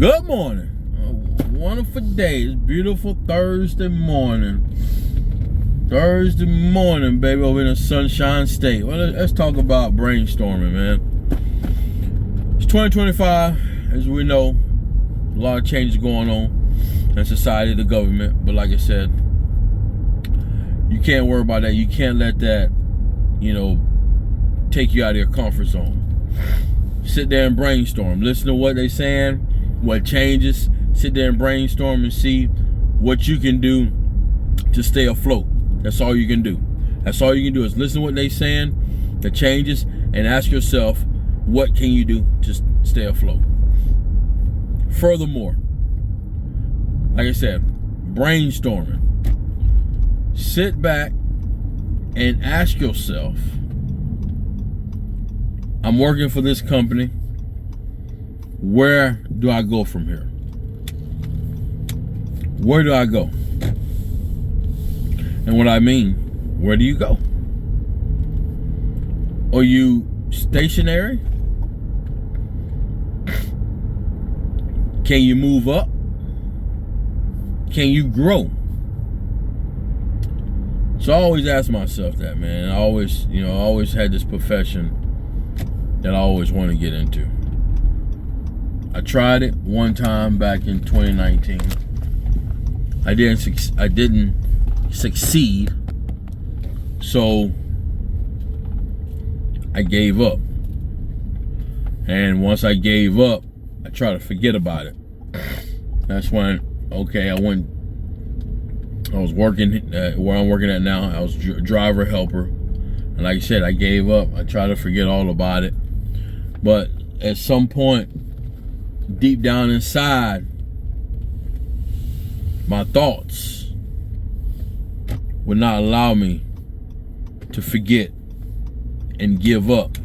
Good morning. A wonderful day. It's beautiful Thursday morning. Thursday morning, baby, over in the Sunshine State. Well, let's talk about brainstorming, man. It's 2025, as we know. A lot of changes going on in society, the government. But like I said, you can't worry about that. You can't let that, take you out of your comfort zone. Sit there and brainstorm. Listen to what they're saying, what changes. Sit there and brainstorm and see what you can do to stay afloat. That's all you can do. That's all you can do is listen to what they're saying, the changes, and ask yourself, what can you do to stay afloat? Furthermore, like I said, brainstorming. Sit back and ask yourself, I'm working for this company. Where do I go from here? Where do I go? And what I mean, where do you go? Are you stationary? Can you move up? Can you grow? So I always ask myself that, man. I always had this profession that I always want to get into. I tried it one time back in 2019. I didn't succeed, so I gave up. And once I gave up, I tried to forget about it. That's when, I was working where I'm working at now. I was driver helper. And like I said, I gave up. I tried to forget all about it. But at some point, deep down inside, my thoughts would not allow me to forget and give up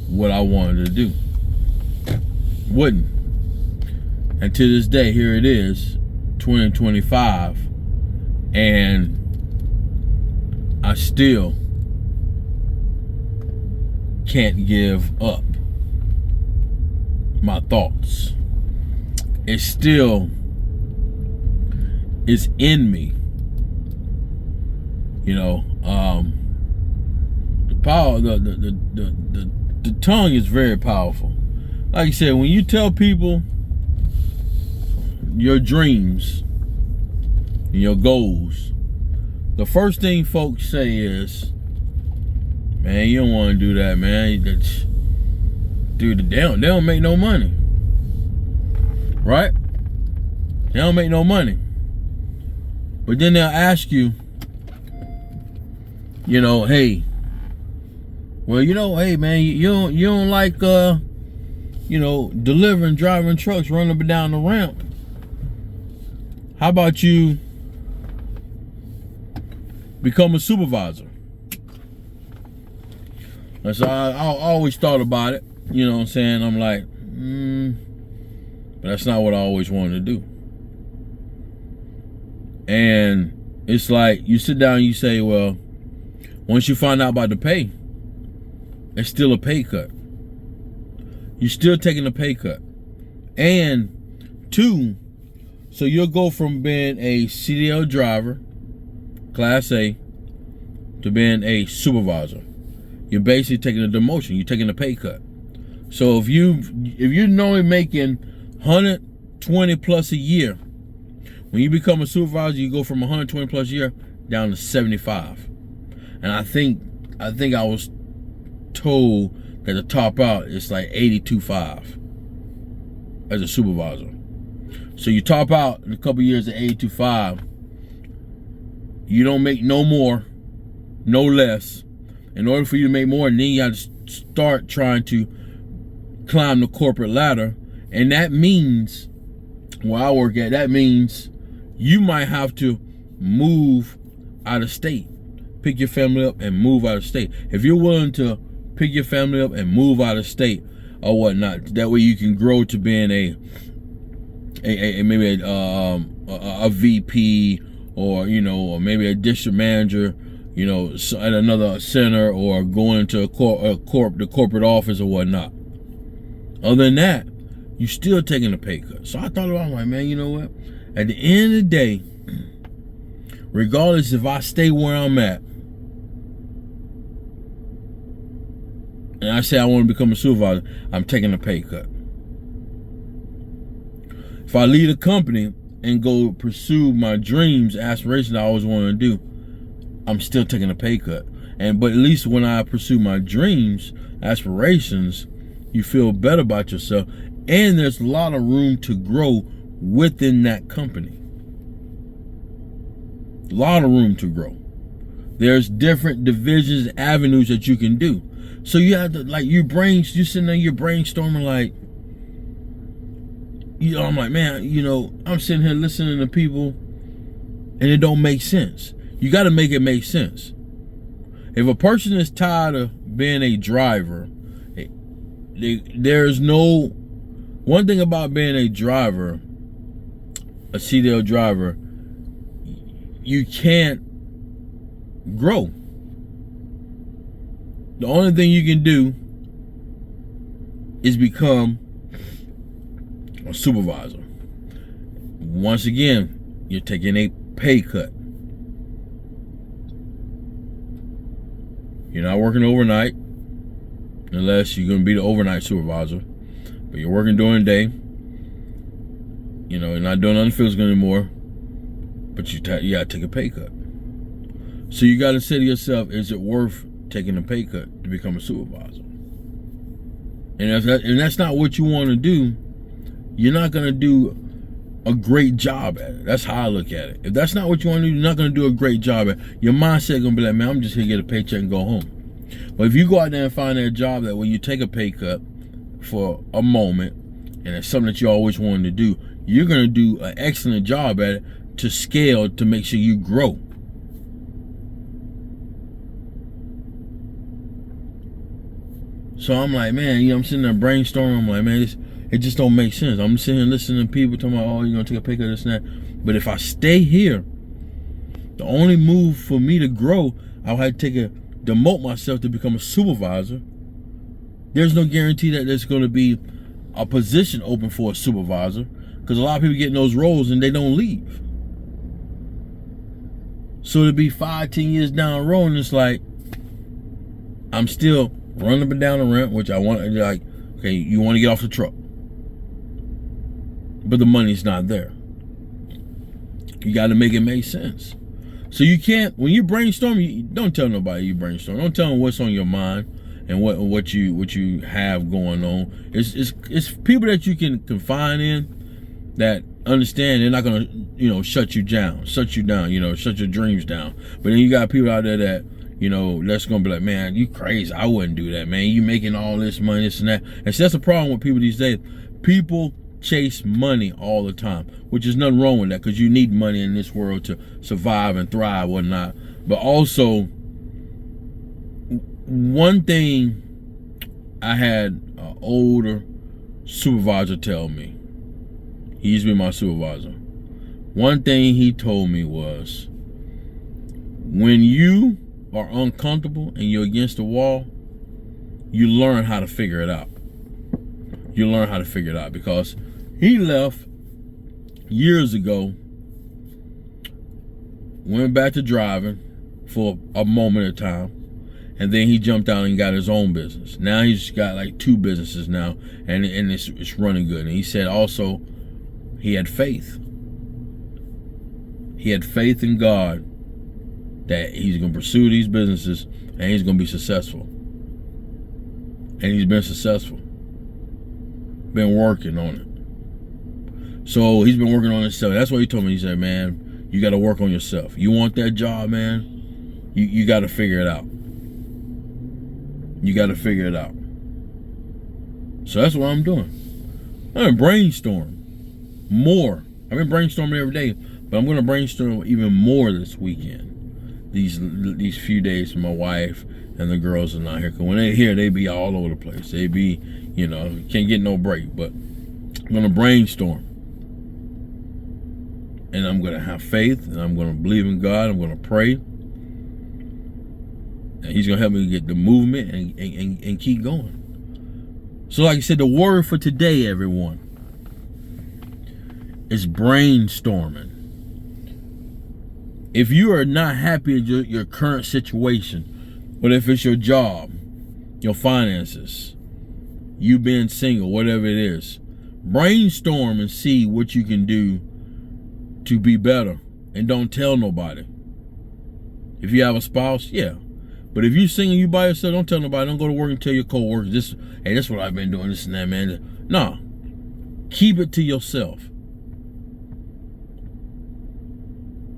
what I wanted to do. Wouldn't. And to this day, here it is, 2025, and I still can't give up my thoughts. It still is in me. The power, the tongue is very powerful. Like I said, when you tell people your dreams and your goals, the first thing folks say is, man, you don't want to do that, man. Dude, they don't make no money. Right? They don't make no money. But then they'll ask you, hey, well, hey, man, you don't like, delivering, driving trucks, running up and down the ramp. How about you become a supervisor? And so I always thought about it. You know what I'm saying? I'm like, but that's not what I always wanted to do. And it's like you sit down and you say, well, once you find out about the pay, it's still a pay cut. You're still taking a pay cut. And two, so you'll go from being a CDL driver, Class A, to being a supervisor. You're basically taking a demotion. You're taking a pay cut. So if you're normally making 120 plus a year, when you become a supervisor, you go from 120 plus a year down to 75. And I think I was told that the top out is like 82.5 as a supervisor. So you top out in a couple years at 82.5. You don't make no more, no less. In order for you to make more, and then you have to start trying to climb the corporate ladder. And that means, where I work at, that means you might have to move out of state. Pick your family up and move out of state. If you're willing to pick your family up and move out of state or whatnot, that way you can grow to being maybe a VP or maybe a district manager, at another center, or going to the corporate office or whatnot. Other than that, you still taking a pay cut. So I thought about it, I'm like, man, you know what? At the end of the day, regardless if I stay where I'm at, and I say I want to become a supervisor, I'm taking a pay cut. If I leave a company and go pursue my dreams, aspirations I always wanted to do, I'm still taking a pay cut. But at least when I pursue my dreams, aspirations, you feel better about yourself, and there's a lot of room to grow within that company. A lot of room to grow. There's different divisions, avenues that you can do. So you have to, like, you sitting there, you're brainstorming, like, I'm like, man, I'm sitting here listening to people and it don't make sense. You got to make it make sense. If a person is tired of being a driver, there's no, one thing about being a driver, a CDL driver, you can't grow. The only thing you can do is become a supervisor. Once again, you're taking a pay cut. You're not working overnight unless you're going to be the overnight supervisor. But you're working during the day. You're not doing nothing physical anymore. But you got to take a pay cut. So you got to say to yourself, is it worth taking a pay cut to become a supervisor? And if that's not what you want to do, you're not going to do a great job at it. That's how I look at it. If that's not what you want to do, you're not going to do a great job at it. Your mindset going to be like, man, I'm just here to get a paycheck and go home. But if you go out there and find that job that when you take a pay cut for a moment, and it's something that you always wanted to do, you're going to do an excellent job at it to scale to make sure you grow. So I'm like, man, I'm sitting there brainstorming. I'm like, man, it just don't make sense. I'm sitting here listening to people talking about, oh, you're going to take a pay cut, this and that. But if I stay here, the only move for me to grow, I'll have to demote myself to become a supervisor. There's no guarantee that there's going to be a position open for a supervisor, because a lot of people get in those roles and they don't leave. So to be 5-10 years down the road, and it's like, I'm still running up and down the ramp, which I want, like, okay, you want to get off the truck, but the money's not there. You got to make it make sense. So you can't, when you brainstorm, don't tell nobody you brainstorm. Don't tell them what's on your mind and what you have going on. It's people that you can confide in that understand. They're not gonna shut you down, shut your dreams down. But then you got people out there that that's gonna be like, man, you crazy. I wouldn't do that, man. You making all this money, this and that. And so that's the problem with people these days. People chase money all the time, which is nothing wrong with that, because you need money in this world to survive and thrive, whatnot. But also, one thing I had an older supervisor tell me, he used to be my supervisor. One thing he told me was, when you are uncomfortable and you're against the wall, you learn how to figure it out. You learn how to figure it out, because he left years ago, went back to driving for a moment at a time, and then he jumped out and got his own business. Now he's got like 2 businesses now, and it's running good. And he said also he had faith. He had faith in God that he's going to pursue these businesses and he's going to be successful. And he's been successful. Been working on it. So he's been working on himself. That's what he told me. He said, man, you got to work on yourself. You want that job, man? You got to figure it out. You got to figure it out. So that's what I'm doing. I'm going to brainstorm more. I've been brainstorming every day, but I'm going to brainstorm even more this weekend. These few days with my wife and the girls are not here. Because when they're here, they be all over the place. They be, can't get no break. But I'm going to brainstorm. And I'm going to have faith. And I'm going to believe in God. I'm going to pray. And he's going to help me get the movement and keep going. So like I said, the word for today, everyone. It's brainstorming. If you are not happy with your current situation, whether if it's your job, your finances, you being single, whatever it is, brainstorm and see what you can do to be better, and don't tell nobody. If you have a spouse, yeah. But if you single, you by yourself, don't tell nobody. Don't go to work and tell your coworkers, this, hey, that's what I've been doing, this and that, man. No. Keep it to yourself.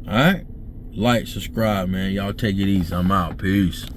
All right? Like, subscribe, man. Y'all take it easy. I'm out. Peace.